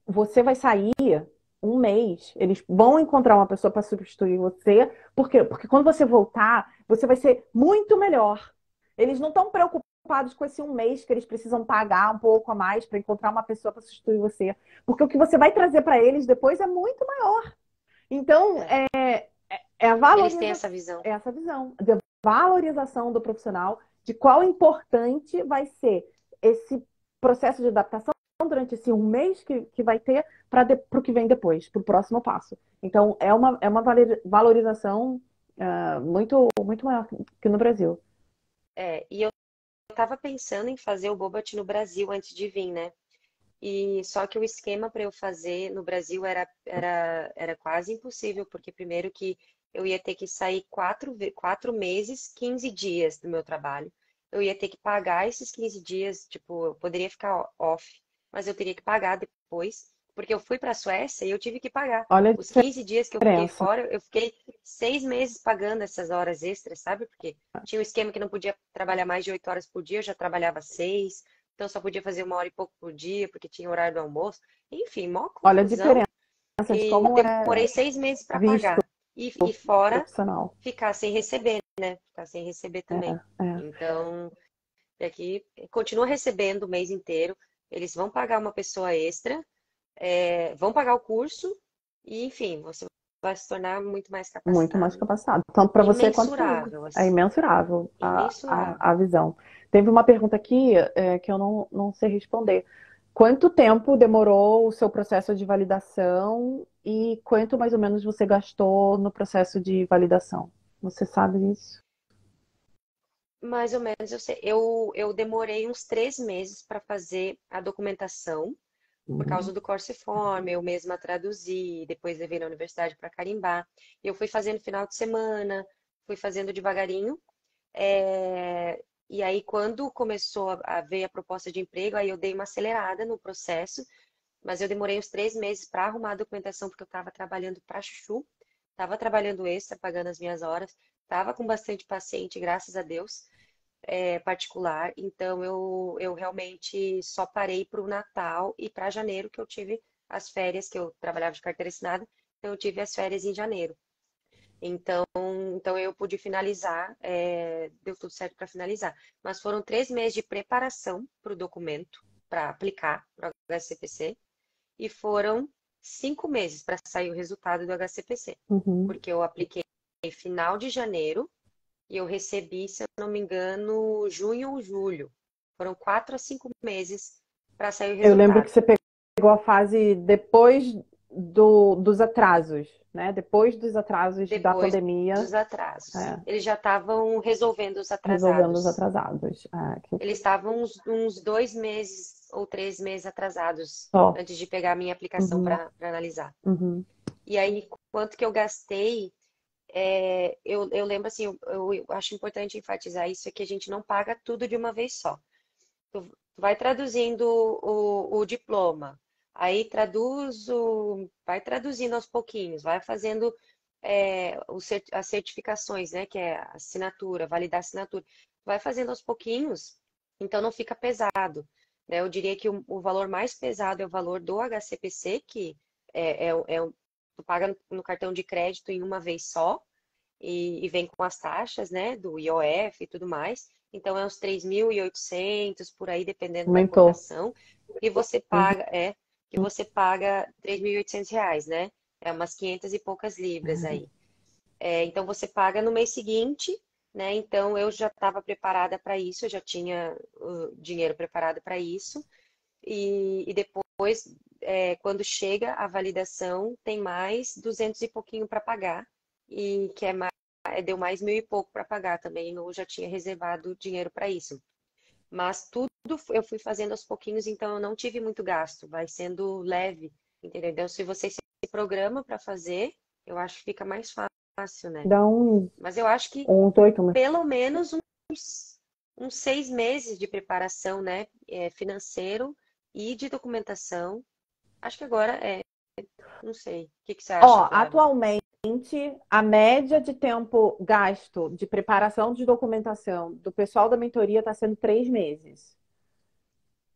você vai sair um mês, eles vão encontrar uma pessoa para substituir você, por quê? Porque quando você voltar, você vai ser muito melhor. Eles não estão preocupados. preocupados com esse um mês que eles precisam pagar um pouco a mais para encontrar uma pessoa para substituir você. Porque o que você vai trazer para eles depois é muito maior. Então, É. é a Eles têm valorização, essa visão. é essa visão de valorização do profissional, de qual importante vai ser esse processo de adaptação durante esse um mês que vai ter para o que vem depois, para o próximo passo. Então, é uma valorização muito, muito maior que no Brasil. E eu tava pensando em fazer o Bobat no Brasil antes de vir, né? E só que o esquema para eu fazer no Brasil era quase impossível, porque primeiro que eu ia ter que sair 4 meses, 15 dias do meu trabalho. Eu ia ter que pagar esses 15 dias, tipo, eu poderia ficar off, mas eu teria que pagar depois, porque eu fui para a Suécia e eu tive que pagar. Olha Os 15 dias que a eu fiquei diferença. fora, eu fiquei 6 meses pagando essas horas extras, sabe? Porque tinha um esquema que não podia trabalhar mais de 8 horas por dia, eu já trabalhava 6. Então só podia fazer 1 hora e pouco por dia, porque tinha horário do almoço. Enfim, mó Olha a confusão. diferença de E como demorei é 6 meses para visto pagar. E fora profissional. ficar sem receber, né? Ficar sem receber É, também. é. Então, daqui continua recebendo o mês inteiro. Eles vão pagar uma pessoa extra, vão pagar o curso, e enfim, você vai se tornar muito mais Muito mais capacitado. capacitado, tanto para você quanto comigo. Imensurável, É assim. imensurável a Imensurável. visão. Teve uma pergunta aqui que eu não sei responder. Quanto tempo demorou o seu processo de validação e quanto mais ou menos você gastou no processo de validação? Você sabe disso? Mais ou menos, eu sei. Eu demorei uns 3 meses para fazer a documentação, por Uhum. causa do Courseform, eu mesma traduzi, depois levei na universidade para carimbar. Eu fui fazendo final de semana, fui fazendo devagarinho. E aí, quando começou a ver a proposta de emprego, aí eu dei uma acelerada no processo, mas eu demorei uns 3 meses para arrumar a documentação, porque eu estava trabalhando para chuchu, estava trabalhando extra, pagando as minhas horas, estava com bastante paciente, graças a Deus, particular. Então, eu realmente só parei para o Natal e para janeiro, que eu tive as férias, que eu trabalhava de carteira assinada, então eu tive as férias em janeiro. Então eu pude finalizar, deu tudo certo para finalizar. Mas foram 3 meses de preparação para o documento, para aplicar para o HCPC, e foram 5 meses para sair o resultado do HCPC, Uhum. porque eu apliquei em final de janeiro e eu recebi, se eu não me engano, junho ou julho. Foram 4 a 5 meses para sair o Eu lembro que resultado. você pegou a fase depois dos atrasos, né? Depois dos atrasos da Depois pandemia, dos atrasos. é, Eles já estavam resolvendo os resolvendo os atrasados. atrasados. Eles estavam uns 2 meses ou 3 meses atrasados Só. antes de pegar a minha aplicação Uhum, para analisar. uhum. E aí, quanto que eu gastei, eu lembro assim, eu acho importante enfatizar isso, é que a gente não paga tudo de uma vez só. Tu vai traduzindo o diploma, aí vai traduzindo aos pouquinhos, vai fazendo as certificações, né, que é a assinatura, validar a assinatura, vai fazendo aos pouquinhos, então não fica pesado, né? Eu diria que o valor mais pesado é o valor do HCPC, que tu paga no cartão de crédito em uma vez só, e vem com as taxas, né, do IOF e tudo mais. Então, é uns 3.800 por aí, dependendo da Aumentou. cotação. E você Uhum. paga R$ 3.800, né? É umas 500 e poucas libras aí. Então, você paga no mês seguinte, né? Então, eu já estava preparada para isso, eu já tinha o dinheiro preparado para isso. E depois, quando chega a validação, tem mais 200 e pouquinho para pagar. E que deu mais 1.000 e pouco para pagar também. Eu já tinha reservado dinheiro para isso. Mas tudo eu fui fazendo aos pouquinhos, então eu não tive muito gasto. Vai sendo leve, entendeu? Então, se você se programa para fazer, eu acho que fica mais fácil, né? Dá um, Mas eu acho que uns 8 meses. pelo menos uns 6 meses de preparação, né? Financeiro e de documentação. Acho que agora não sei. O que que você acha, Ó, Flávia? atualmente, a média de tempo gasto de preparação de documentação do pessoal da mentoria está sendo 3 meses.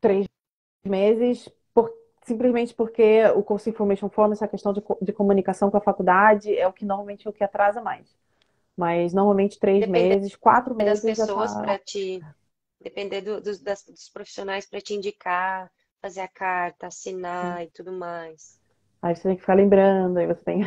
3 meses, simplesmente porque o curso Information Form, essa questão de comunicação com a faculdade, é o que normalmente é o que atrasa mais. Mas normalmente três Depender meses, quatro das meses já pessoas está. depender dos profissionais para te indicar, fazer a carta, assinar e tudo mais. Aí você tem que ficar lembrando, aí você tem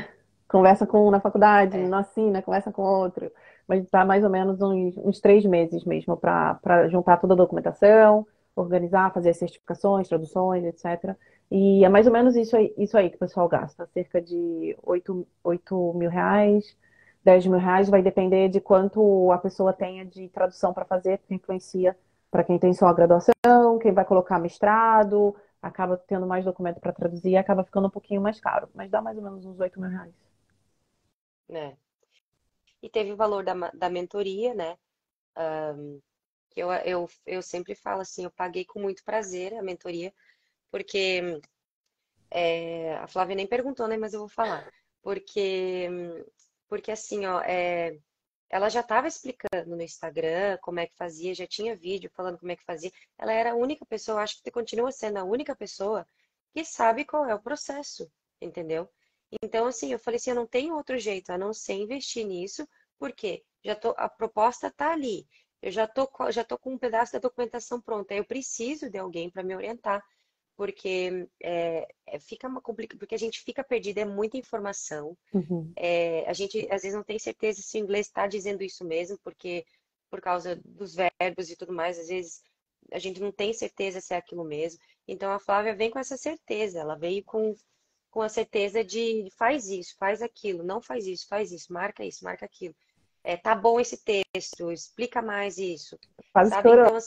conversa com um na faculdade, É, não assina, conversa com outro. Mas tá mais ou menos uns 3 meses mesmo para juntar toda a documentação, organizar, fazer as certificações, traduções, etc. E é mais ou menos isso aí que o pessoal gasta, cerca de R$ 8.000, R$ 10.000, vai depender de quanto a pessoa tenha de tradução para fazer, que influencia para quem tem só a graduação, quem vai colocar mestrado, acaba tendo mais documento para traduzir e acaba ficando um pouquinho mais caro, mas dá mais ou menos uns R$ 8.000. né? E teve o valor da mentoria, né? Que eu sempre falo assim, eu paguei com muito prazer a mentoria, porque a Flávia nem perguntou, né? Mas eu vou falar. Porque, porque assim, ó, ela já estava explicando no Instagram como é que fazia, já tinha vídeo falando como é que fazia. Ela era a única pessoa, acho que continua sendo a única pessoa que sabe qual é o processo, entendeu? Então, assim, eu falei assim, eu não tenho outro jeito a não ser investir nisso, porque a proposta está ali. Eu já tô com um pedaço da documentação pronta. Eu preciso de alguém para me orientar, porque porque a gente fica perdido, é muita informação. Uhum. A gente às vezes não tem certeza se o inglês está dizendo isso mesmo, porque por causa dos verbos e tudo mais, às vezes a gente não tem certeza se é aquilo mesmo. Então a Flávia vem com essa certeza, ela veio com a certeza de faz isso, faz aquilo, não faz isso, marca aquilo. Tá bom esse texto, explica mais isso. Quase Sabe? chorando,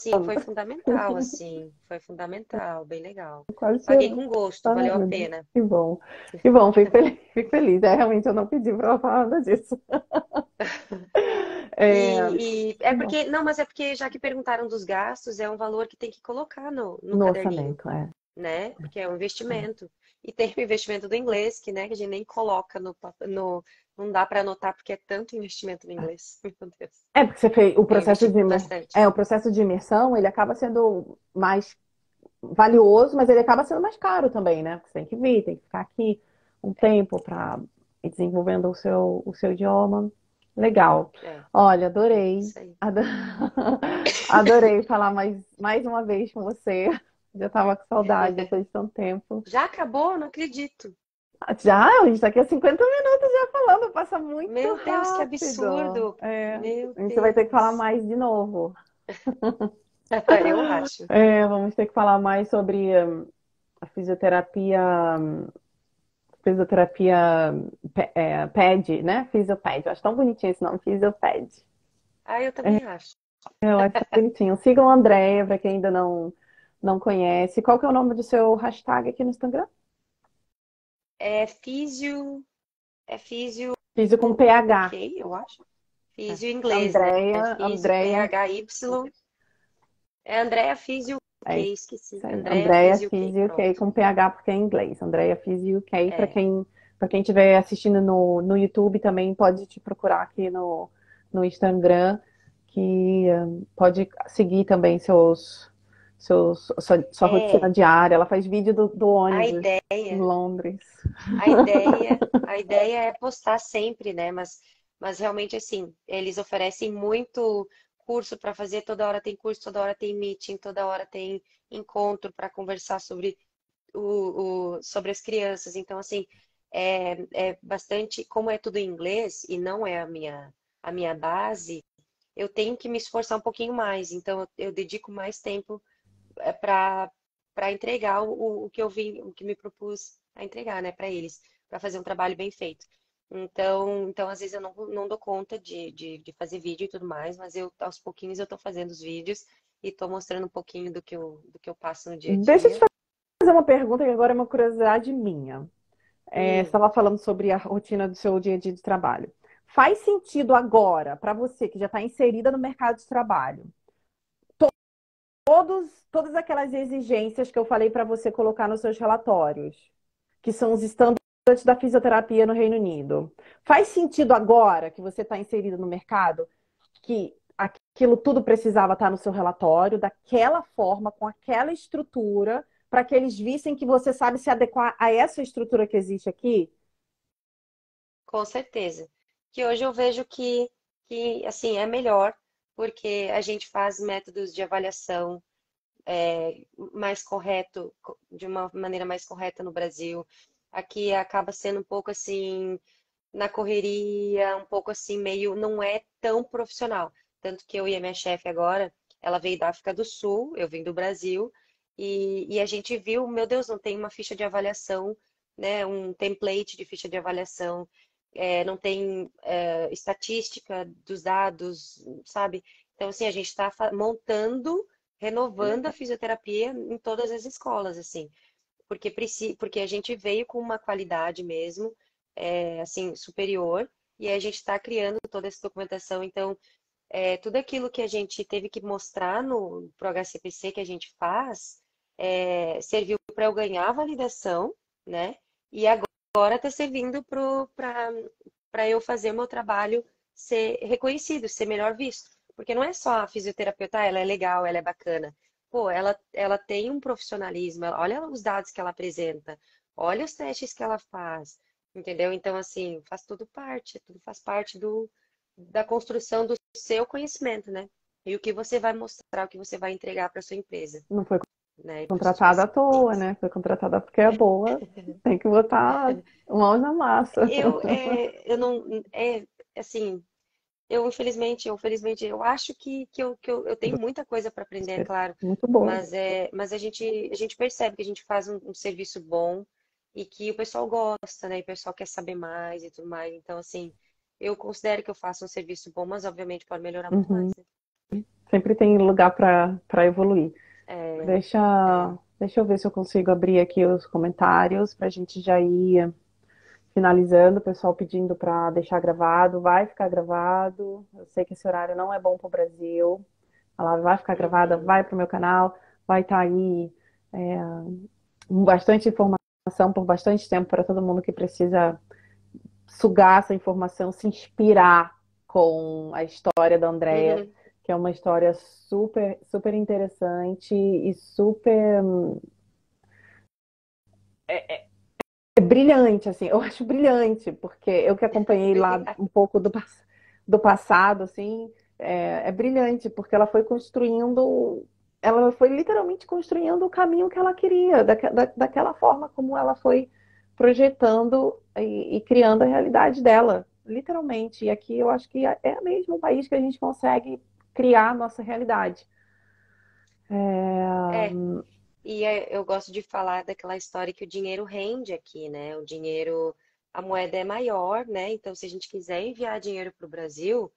Então, assim, foi fundamental, bem legal. quase Paguei chorando. com gosto, Ai, valeu a meu Deus, pena. que bom. Que bom, fico feliz, fico feliz. Realmente eu não pedi para ela falar nada disso. É, E é porque, não, mas é porque já que perguntaram dos gastos, é um valor que tem que colocar no no caderninho, orçamento, é. né? Porque é um É, investimento. E tem o investimento do inglês, que, né, que a gente nem coloca não dá para anotar porque é tanto investimento no inglês. Meu Deus. porque você fez o Eu processo investi de bastante. o processo de imersão, ele acaba sendo mais valioso, mas ele acaba sendo mais caro também, né? Porque você tem que vir, tem que ficar aqui um tempo para ir desenvolvendo o seu idioma. Legal. É, Olha, adorei. isso aí. ado- Adorei falar mais uma vez com você. Já estava com saudade depois de tanto tempo. Já acabou? Não acredito. Já, a gente está aqui há 50 minutos já falando, passa muito Meu Deus, que rápido. absurdo. É, Meu a gente vai ter que falar Deus. mais de novo. Eu acho. Vamos ter que falar mais sobre a fisioterapia PED, né? Fisioped. Eu acho tão bonitinho esse nome, Fisioped. Ah, eu também acho. Eu acho tão bonitinho. Sigam a Andrea, para quem ainda não conhece. Qual que é o nome do seu hashtag aqui no Instagram? É físio, é físio, Físio com PH. ok, eu acho. É. Físio em inglês, né? É Andrea, físio, Andrea, PHY. É Andrea Físio é UK, isso esqueci. aí. Andrea Andrea Físio UK, Físio UK pronto. com PH porque é em inglês. Andrea Físio UK É, para quem estiver assistindo no YouTube também pode te procurar aqui no Instagram, que pode seguir também sua rotina é diária. Ela faz vídeo do a ônibus em ideia, Londres. a ideia é postar sempre, né? Mas realmente assim, eles oferecem muito curso para fazer, toda hora tem curso, toda hora tem meeting, toda hora tem encontro para conversar sobre sobre as crianças. Então, assim, é bastante, como é tudo em inglês e não é a minha base, eu tenho que me esforçar um pouquinho mais. Então, eu dedico mais tempo para entregar o que eu vim, o que me propus a entregar, né, para eles, para fazer um trabalho bem feito. Então, às vezes eu não dou conta de fazer vídeo e tudo mais, mas aos pouquinhos eu estou fazendo os vídeos e estou mostrando um pouquinho do que eu passo no dia a Deixa eu te dia. fazer uma pergunta que agora é uma curiosidade minha. Você Hum, estava falando sobre a rotina do seu dia a dia de trabalho. Faz sentido agora, para você que já está inserida no mercado de trabalho, todas aquelas exigências que eu falei para você colocar nos seus relatórios, que são os estándares da fisioterapia no Reino Unido. Faz sentido agora que você está inserida no mercado, que aquilo tudo precisava estar no seu relatório, daquela forma, com aquela estrutura, para que eles vissem que você sabe se adequar a essa estrutura que existe aqui? com certeza. Que hoje eu vejo que assim, é melhor, porque a gente faz métodos de avaliação mais correto, de uma maneira mais correta no Brasil. Aqui acaba sendo um pouco assim, na correria, um pouco assim, meio, não é tão profissional. Tanto que eu e a minha chefe agora, ela veio da África do Sul, eu vim do Brasil, e a gente viu, meu Deus, não tem uma ficha de avaliação, né, um template de ficha de avaliação, não tem estatística dos dados, sabe? Então, assim, a gente está montando, renovando a fisioterapia em todas as escolas, assim, porque a gente veio com uma qualidade mesmo, assim, superior, e a gente está criando toda essa documentação. Então, tudo aquilo que a gente teve que mostrar no pro HCPC que a gente faz, serviu para eu ganhar a validação, né? E agora está servindo para eu fazer o meu trabalho ser reconhecido, ser melhor visto. Porque não é só a fisioterapeuta, ela é legal, ela é bacana. Pô, ela tem um profissionalismo, olha os dados que ela apresenta, olha os testes que ela faz, entendeu? Então, assim, faz tudo faz parte da construção do seu conhecimento, né? E o que você vai mostrar, o que você vai entregar para sua empresa, Não foi né? E para os seus contratada à toa, pacientes. né? Foi contratada porque é boa. Tem que botar mãos na massa. Eu não, assim, eu felizmente, eu acho que eu tenho muita coisa para aprender, é claro, Muito boa. mas a gente percebe que a gente faz um serviço bom e que o pessoal gosta, né? E o pessoal quer saber mais e tudo mais. Então, assim, eu considero que eu faço um serviço bom, mas obviamente pode melhorar muito Uhum. mais, né? Sempre tem lugar para evoluir. É, Deixa, é. deixa eu ver se eu consigo abrir aqui os comentários para a gente já ir finalizando. O pessoal pedindo para deixar gravado. Vai ficar gravado. Eu sei que esse horário não é bom para o Brasil. A live vai ficar gravada, Uhum, vai para o meu canal. Vai estar aí é, bastante informação por bastante tempo para todo mundo que precisa sugar essa informação, se inspirar com a história da Andrea, uhum, que é uma história super, super interessante e super brilhante, assim, eu acho brilhante, porque eu que acompanhei lá obrigada. um pouco do passado, assim, é brilhante, porque ela foi literalmente construindo o caminho que ela queria, daquela forma como ela foi projetando e criando a realidade dela, literalmente. E aqui eu acho que é mesmo o país que a gente consegue criar a nossa realidade. É, e eu gosto de falar daquela história que o dinheiro rende aqui, né? O dinheiro, a moeda é maior, né? Então, se a gente quiser enviar dinheiro para o Brasil,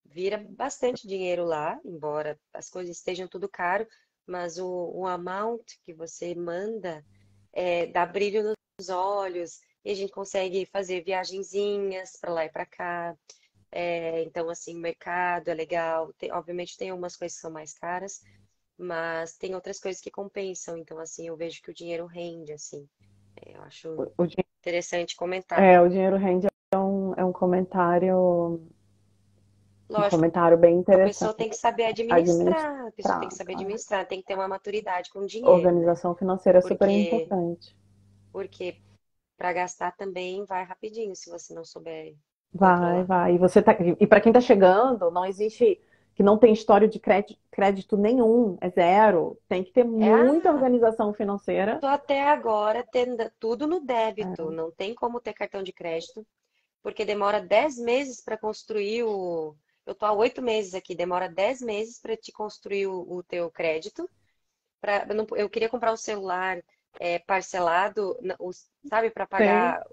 vira bastante dinheiro lá, embora as coisas estejam tudo caro, mas o amount que você manda dá brilho nos olhos e a gente consegue fazer viagenzinhas para lá e para cá. Então, assim, o mercado é legal. Obviamente tem algumas coisas que são mais caras, mas tem outras coisas que compensam. Então, assim, eu vejo que o dinheiro rende, assim. Eu acho O, o, interessante comentar. o dinheiro rende é um Lógico, comentário bem a interessante. pessoa tem que saber administrar, a pessoa tem que Administrar, saber claro. administrar, tem que ter uma maturidade com o dinheiro, né? Organização financeira é super Porque, importante. porque para gastar também vai rapidinho se você não souber Vai, controlar. vai. E para quem está chegando, não existe que não tem história de crédito nenhum, é zero. Tem que ter muita Ah, organização financeira. tô até agora tendo tudo no débito, É, não tem como ter cartão de crédito, porque demora 10 meses para construir o. Eu tô há 8 meses aqui, demora 10 meses para te construir o teu crédito. Eu queria comprar um celular parcelado, sabe, para tem, pagar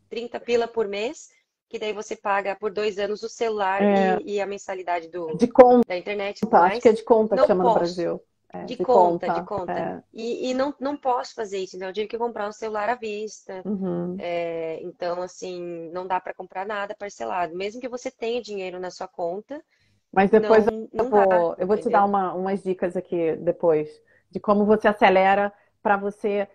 30 pila por mês, que daí você paga por 2 anos o celular é, e a mensalidade de conta, da internet e tudo acho que é mais. de conta que Não chama no posso. Brasil. É, De de conta, de conta. conta. É. E não posso fazer isso, então eu tive que comprar um celular à vista. Uhum. Então, assim, não dá para comprar nada parcelado. Mesmo que você tenha dinheiro na sua conta, Mas depois não dá, eu vou te dar entendeu? umas dicas aqui depois de como você acelera para você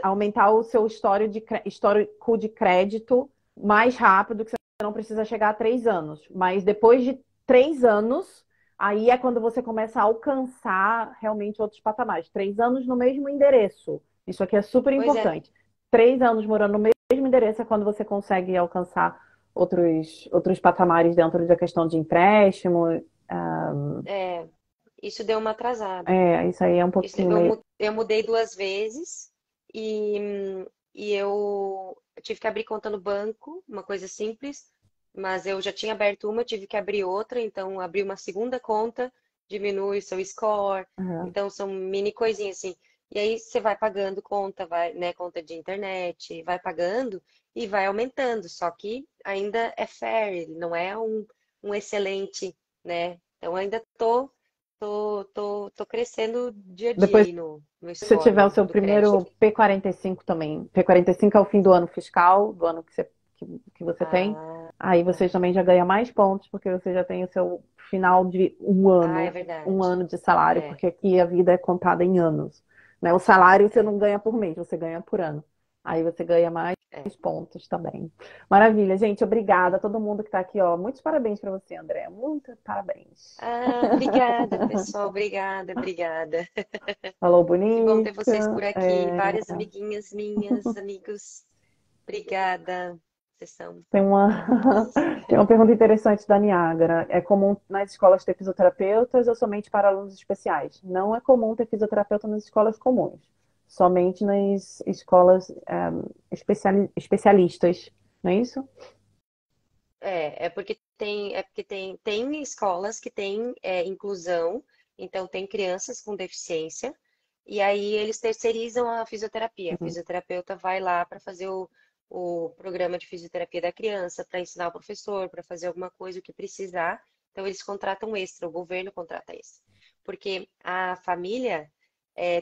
aumentar o seu histórico de crédito mais rápido, que você não precisa chegar a 3 anos. Mas depois de 3 anos, aí é quando você começa a alcançar realmente outros patamares. 3 anos no mesmo endereço. Isso aqui é super Pois é. importante. 3 anos morando no mesmo endereço é quando você consegue alcançar outros patamares dentro da questão de empréstimo. Ah, É, isso deu uma atrasada. isso aí é um pouquinho meio. Eu mudei 2 vezes e, e eu tive que abrir conta no banco, uma coisa simples, mas eu já tinha aberto uma, tive que abrir outra, então abri uma segunda conta, diminui o seu score, Ah, então são mini coisinhas assim. E aí você vai pagando conta, vai, né, conta de internet, vai pagando e vai aumentando, só que ainda é fair, ele não é um excelente, né? Então ainda tô crescendo dia a dia depois, aí no se você score tiver o seu do crédito. primeiro P45 também, P45 é o fim do ano fiscal, do ano que você tem, Ah, aí você também já ganha mais pontos, porque você já tem o seu final de um é ano, um verdade. ano de salário, É, porque aqui a vida é contada em anos, né? O salário você é, não ganha por mês, você ganha por ano. Aí você ganha mais é, pontos também. Maravilha, gente, obrigada a é. todo mundo que está aqui, ó. Muitos parabéns para você, André. Muitos parabéns. Ah, obrigada, pessoal. Obrigada, obrigada. Falou Que bom ter vocês bonita. por aqui. Várias amiguinhas minhas, amigos. Obrigada. Vocês são Tem uma, fofos. tem uma pergunta interessante da Niagara. É comum nas escolas ter fisioterapeutas ou somente para alunos especiais? Não é comum ter fisioterapeuta nas escolas comuns. Somente nas escolas especialistas. Não é isso? Tem escolas que têm inclusão, então tem crianças com deficiência, e aí eles terceirizam a fisioterapia. A Uhum. fisioterapeuta vai lá para fazer o programa de fisioterapia da criança, para ensinar o professor, para fazer alguma coisa o que precisar. Então eles contratam extra, o governo contrata extra. Porque a família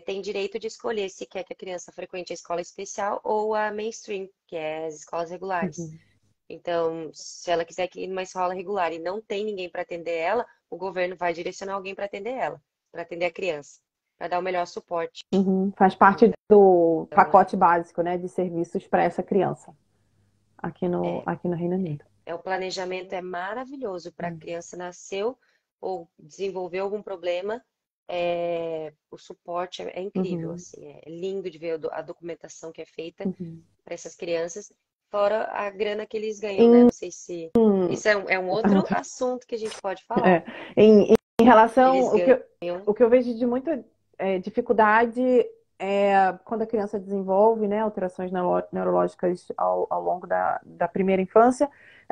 tem direito de escolher se quer que a criança frequente a escola especial ou a mainstream, que é as escolas regulares. Uhum. Então, se ela quiser ir numa escola regular e não tem ninguém para atender ela, o governo vai direcionar alguém para atender ela, para atender a criança, para dar o melhor suporte. Uhum. Faz parte do Então, pacote básico, né, de serviços para essa criança é, aqui no Reino é, Unido. o planejamento é maravilhoso para a Uhum. criança nasceu ou desenvolveu algum problema. O suporte é incrível, Uhum. assim, é lindo de ver a documentação que é feita Uhum. para essas crianças, fora a grana que eles ganham, né? Em, Não sei se isso é um outro assunto que a gente pode falar. É, em relação, Eles ganham. o que eu vejo de muita dificuldade é quando a criança desenvolve, né, alterações neurológicas ao longo da primeira infância,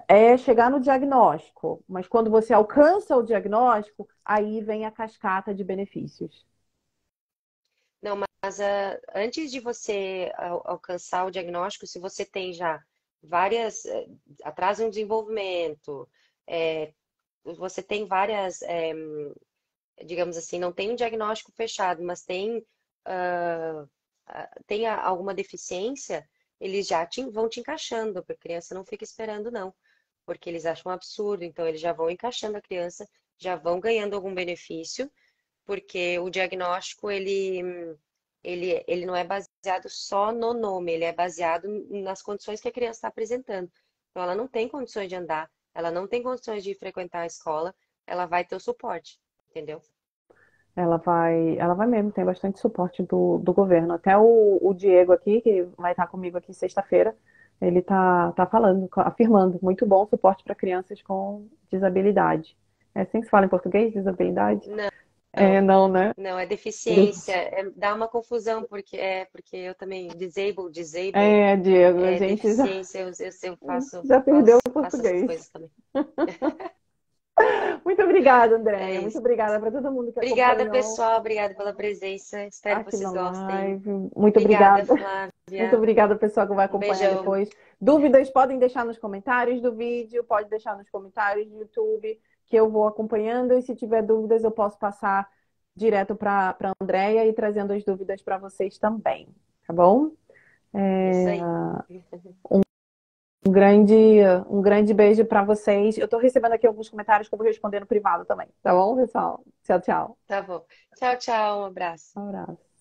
é chegar no diagnóstico. Mas quando você alcança o diagnóstico, aí vem a cascata de benefícios. Não, mas antes de você alcançar o diagnóstico, se você tem já várias atraso no desenvolvimento, é, você tem várias, digamos assim, não tem um diagnóstico fechado, mas tem alguma deficiência, eles já vão te encaixando, porque a criança não fica esperando, não, porque eles acham um absurdo, então eles já vão encaixando a criança, já vão ganhando algum benefício, porque o diagnóstico ele não é baseado só no nome, ele é baseado nas condições que a criança está apresentando. Então, ela não tem condições de andar, ela não tem condições de frequentar a escola, ela vai ter o suporte, entendeu? Ela vai mesmo, tem bastante suporte do governo. Até o Diego aqui, que vai estar comigo aqui sexta-feira, ele tá falando, afirmando, muito bom suporte para crianças com desabilidade. É assim que se fala em português, desabilidade? É, Não, não, né? não, é deficiência, dá uma confusão, porque eu também, disabled, Diego, a é gente deficiência, eu já perdeu o faço essas português. coisas também. Muito obrigada, É Andréia. Muito isso. obrigada para todo mundo que Obrigada, acompanhou pessoal, obrigada pela presença, espero que aqui na vocês gostem. live. Muito Obrigada, obrigada. Muito Flávia, obrigada, pessoal, que vai um acompanhar beijão. depois. Dúvidas podem deixar nos comentários do vídeo, pode deixar nos comentários do YouTube, que eu vou acompanhando. E se tiver dúvidas, eu posso passar direto para a Andréia e trazendo as dúvidas para vocês também. Tá bom? Isso É, aí. um grande, um grande beijo para vocês. Eu estou recebendo aqui alguns comentários que eu vou responder no privado também. Tá bom, pessoal? Tchau, tchau. Tá bom. Tchau, tchau, um abraço. Um abraço.